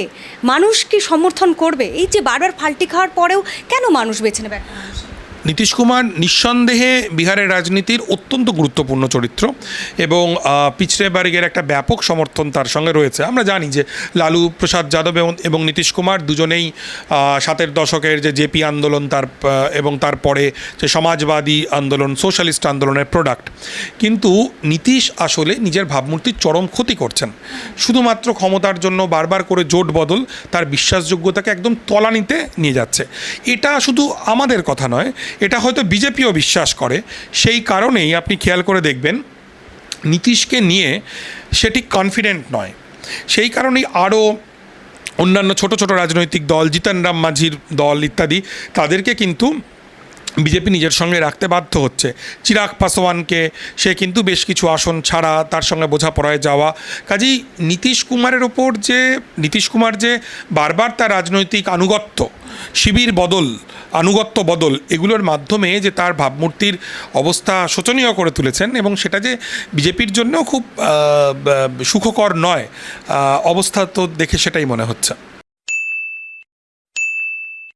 মানুষ কি সমর্থন করবে? এই যে বারবার পাল্টি খাওয়ার পরেও কেন মানুষ বেছে নেবে? নীতিশ কুমার নিঃসন্দেহে বিহারের রাজনীতির অত্যন্ত গুরুত্বপূর্ণ চরিত্র এবং পিছড়ে বর্গের একটা ব্যাপক সমর্থন তার সঙ্গে রয়েছে। আমরা জানি যে লালু প্রসাদ যাদব এবং নীতিশ কুমার দুজনেই 7-এর দশকের যে জেপি আন্দোলন এবং তারপরে যে সমাজবাদী আন্দোলন, সোশ্যালিস্ট আন্দোলনের প্রোডাক্ট। কিন্তু নীতিশ আসলে নিজের ভাবমূর্তির চরম ক্ষতি করছেন। শুধুমাত্র ক্ষমতার জন্য বারবার করে জোট বদল তার বিশ্বাসযোগ্যতাকে একদম তলানিতে নিয়ে যাচ্ছে। এটা শুধু আমাদের কথা নয়, এটা হয়তো বিজেপিও বিশ্বাস করে। সেই কারণেই আপনি খেয়াল করে দেখবেন নীতিশকে নিয়ে সেটি কনফিডেন্ট নয়। সেই কারণেই আরও অন্যান্য ছোট ছোট রাজনৈতিক দল, জিতন রাম মাঝির দল ইত্যাদি, তাদেরকে কিন্তু বিজেপি নিজের সঙ্গে রাখতে বাধ্য হচ্ছে। চিরাগ পাসওয়ানকে, সে কিন্তু বেশ কিছু আসন ছাড়া, তার সঙ্গে বোঝাপড়ায় যাওয়া। কাজেই নীতিশ কুমার যে বারবার তার রাজনৈতিক আনুগত্য, শিবির বদল, আনুগত্য বদল, এগুলোর মাধ্যমে যে তার ভাবমূর্তির অবস্থা শোচনীয় করে তুলেছেন এবং সেটা যে বিজেপির জন্যও খুব সুখকর নয় অবস্থা, তো দেখে সেটাই মনে হচ্ছে।